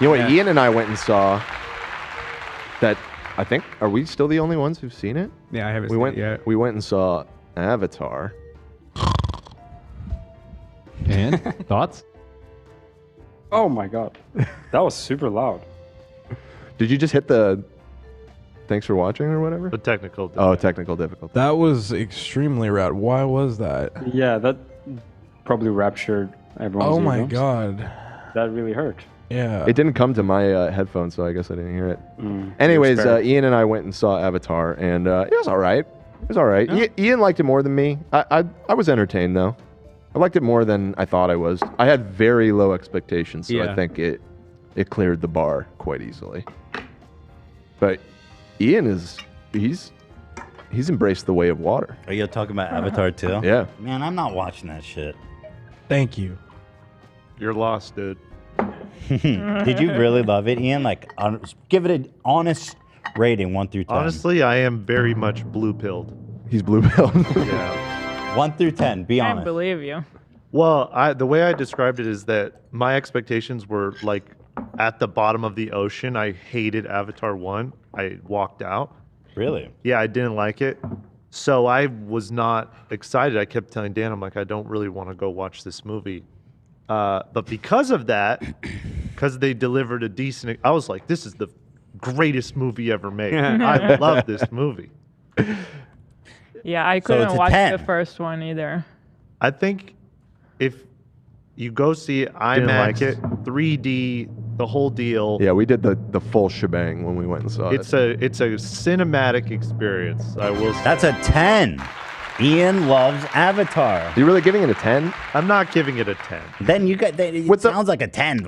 You know what? Ian and I went and saw that. I think, are we still the only ones who've seen it? Yeah, I haven't seen it yet. We went and saw Avatar. And thoughts? Oh my god, that was super loud. Did you just hit the thanks for watching or whatever? The technical. Technical difficulty. That was extremely loud. Why was that? Yeah, that probably raptured everyone's Oh my eardrums. god. That really hurt. Yeah. It didn't come to my headphones, so I guess I didn't hear it. Mm, Anyways, you're spared. Ian and I went and saw Avatar, and it was all right. It was all right. Ian liked it more than me. I was entertained, though. I liked it more than I thought I was. I had very low expectations, so I think it cleared the bar quite easily. But Ian he's embraced the way of water. Are you talking about Avatar too? Yeah. Man, I'm not watching that shit. Thank you. You're lost, dude. Did you really love it, Ian? Like, give it an honest rating, 1 through 10. Honestly, I am very much blue-pilled. He's blue-pilled. Yeah. 1 through 10. Be I honest. believe you. Well, the way I described it is that my expectations were like at the bottom of the ocean. I hated Avatar 1. I walked out. Really? Yeah, I didn't like it. So I was not excited. I kept telling Dan, I'm like, I don't really want to go watch this movie. But because of that, because they delivered a decent, I was like, this is the greatest movie ever made. I love this movie. Yeah, I So couldn't it's a watch 10. the first one either. I think if you go see it, IMAX, 3D, the whole deal. Yeah, we did the full shebang when we went and saw It's it. a cinematic experience. I will. That's a 10. Ian loves Avatar. Are you really giving it a 10? I'm not giving it a 10. Then you got. It sounds like a 10.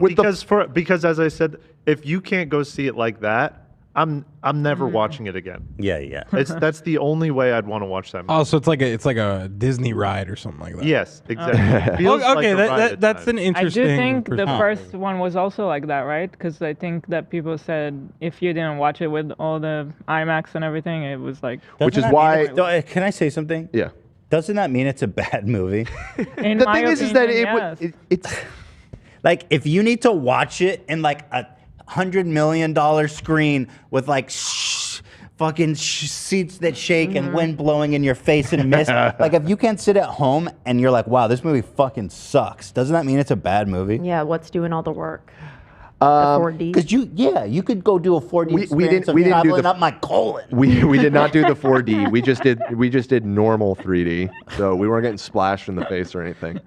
Because as I said, if you can't go see it like that, I'm never watching it again. Yeah. That's the only way I'd want to watch that movie. Oh, so it's like a Disney ride or something like that. Yes, exactly. Feels Okay, like a ride at that's an times. interesting. I do think the perspective. first one was also like that, right? Because I think that people said if you didn't watch it with all the IMAX and everything, it was like. Which is Doesn't that why- mean it's- Can I say something? Yeah. Doesn't that mean it's a bad movie? In The my thing is that opinion, yes. it's Like, if you need to watch it in like a $100 million screen with like fucking seats that shake and wind blowing in your face and mist, like if you can't sit at home and you're like, wow, this movie fucking sucks, doesn't that mean it's a bad movie? Yeah, what's doing all the work? The 4D. Because you could go do a 4D we experience didn't of do traveling the up my colon. we did not do the 4D. We just did normal 3D. So we weren't getting splashed in the face or anything.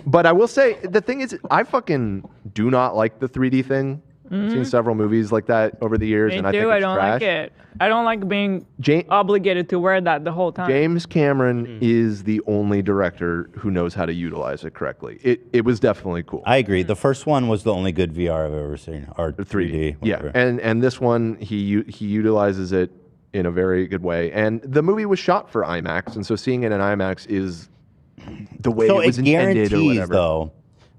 But I will say the thing is, I fucking do not like the 3D thing. I've seen several movies like that over the years, Me and I too. think it's I don't trash. like it. I don't like being obligated to wear that the whole time. James Cameron is the only director who knows how to utilize it correctly. It was definitely cool. I agree. The first one was the only good VR I've ever seen, or 3D. Yeah, whatever. and this one he utilizes it in a very good way. And the movie was shot for IMAX, and so seeing it in IMAX is the way So it was it intended or guarantees, whatever. though,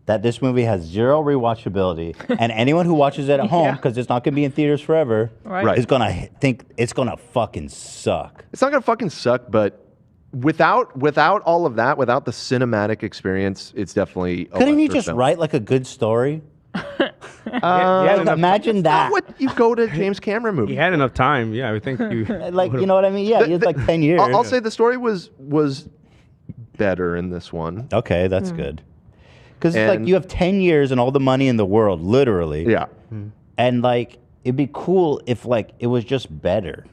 that this movie has zero rewatchability, and anyone who watches it at home, Yeah. because it's not going to be in theaters forever, Right. is going to think it's going to fucking suck. It's not gonna fucking suck, but without all of that, without the cinematic experience, it's definitely. A Couldn't you lesser just film. write like a good story? Yeah, Imagine that. What you go to James Cameron movie? He had enough time. Yeah, I think you. Like, you know what I mean? Yeah, he had like 10 years. I'll say the story was better in this one. Okay, that's good. Because it's like And- you have 10 years and all the money in the world, literally. Yeah. And like, it'd be cool if like it was just better.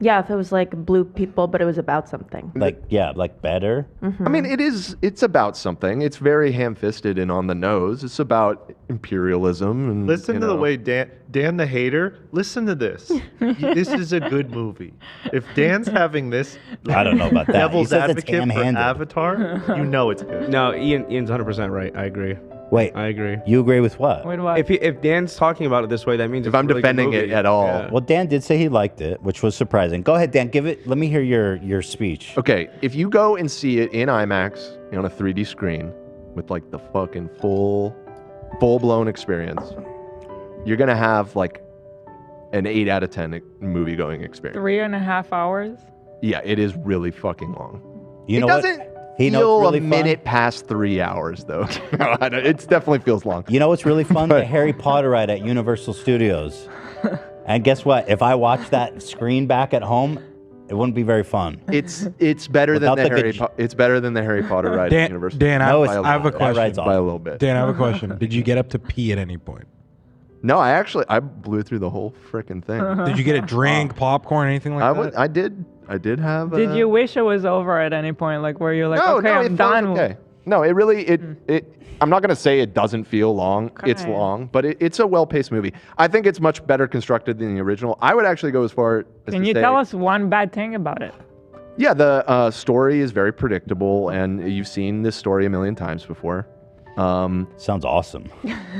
Yeah, if it was like blue people, but it was about something. Like, yeah, like better. I mean, it's about something. It's very ham-fisted and on the nose. It's about imperialism and Listen you to the know. way Dan the hater. Listen to this. This is a good movie. If Dan's having this, I don't know about that. Devil's He says it's advocate for ham-handed. Avatar, you know it's good. No, Ian's 100% right. I agree. Wait, I agree. you agree with what? With what? If Dan's talking about it this way, that means If it's a I'm really good defending it movie. at all. Yeah. Well, Dan did say he liked it, which was surprising. Go ahead, Dan. Give it. Let me hear your speech. Okay, if you go and see it in IMAX on a 3D screen with like the fucking full-blown experience, you're gonna have like an 8 out of 10 movie-going experience. 3.5 hours. Yeah, it is really fucking long. You It know doesn't what? He knows feel really a fun. minute past 3 hours, though. No, it definitely feels long. You know what's really fun? The Harry Potter ride at Universal Studios. And guess what? If I watch that screen back at home, it wouldn't be very fun. It's better than Without the the Harry. good- It's better than the Harry Potter ride at Universal. Dan, No, I it's- have a that question. ride's by a little bit. Dan, I have a question. Did you get up to pee at any point? No, I blew through the whole freaking thing. Did you get a drink, popcorn, anything like that? I did have. Did you wish it was over at any point? Like where you're like, No, okay, no, I'm it feels done. okay. No, it really it. I'm not gonna say it doesn't feel long. It's Okay. long, but it's a well-paced movie. I think it's much better constructed than the original. I would actually go as far as Can to you say, tell us one bad thing about it? Yeah, the story is very predictable, and you've seen this story a million times before. Sounds awesome.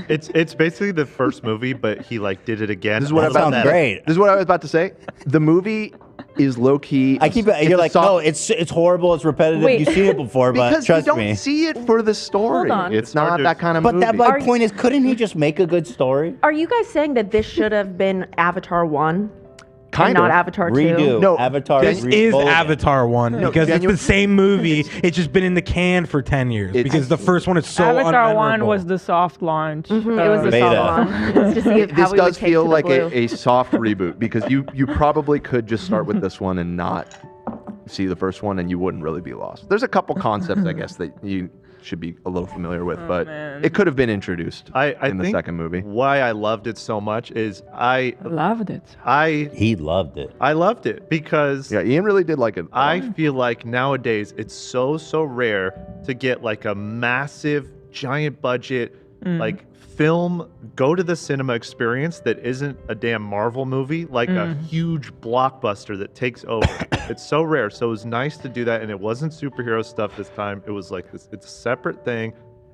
It's basically the first movie, but he like did it again. This is what That I'm about sounds to great. This is what I was about to say. The movie is low key. You're like, no, it's horrible, it's repetitive. Wait. You've seen it before, but because trust you don't me. see it for the story. Hold on. It's not hard to- that kind of But movie. that my point is, couldn't he just make a good story? Are you guys saying that this should have been Avatar 1 kind and of not Avatar 2? Redo. No, Avatar. This is Avatar 1 because it's the same movie. It's just been in the can for 10 years because the first one is so Avatar 1 unmemorable. was the soft launch. It was the Beta. soft one. It was to see This how we would does take feel to the like blue. a soft reboot because you probably could just start with this one and not see the first one and you wouldn't really be lost. There's a couple concepts I guess that you should be a little familiar with, but man. it could have been introduced I in the think second movie. Why I loved it so much is Loved it. He loved it. I loved it because Yeah, Ian really did like it. I feel like nowadays it's so rare to get like a massive, giant budget, like film, go to the cinema experience that isn't a damn Marvel movie, like a huge blockbuster that takes over. It's so rare. So it was nice to do that. And it wasn't superhero stuff this time. It was like this, it's a separate thing.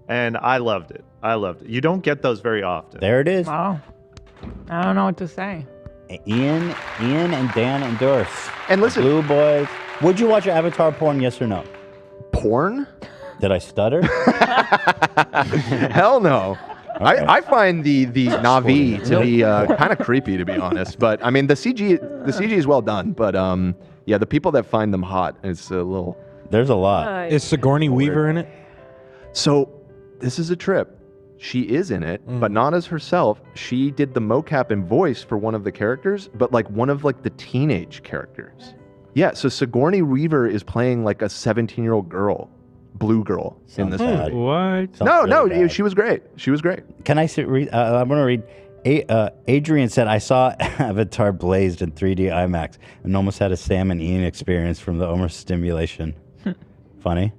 And I loved it. I loved it. You don't get those very often. There it is. Wow. I don't know what to say. Ian and Dan endorse. And listen- Blue Boys. Would you watch Avatar porn, yes or no? Porn? Did I stutter? Hell no. Okay. I find the Na'vi to be kind of creepy, to be honest. But I mean, the CG is well done. But yeah, the people that find them hot, it's a little. There's a lot. Is Sigourney Weaver in it? So this is a trip. She is in it, but not as herself. She did the mocap and voice for one of the characters, but like one of like the teenage characters. Yeah, so Sigourney Weaver is playing like a 17-year-old girl, blue girl in Sounds this bad. movie. What? Sounds No, really bad. she was great. She was great. Can I read? I want to read. Adrian said, I saw Avatar blazed in 3D IMAX and almost had a Sam and Ian experience from the overstimulation. Funny.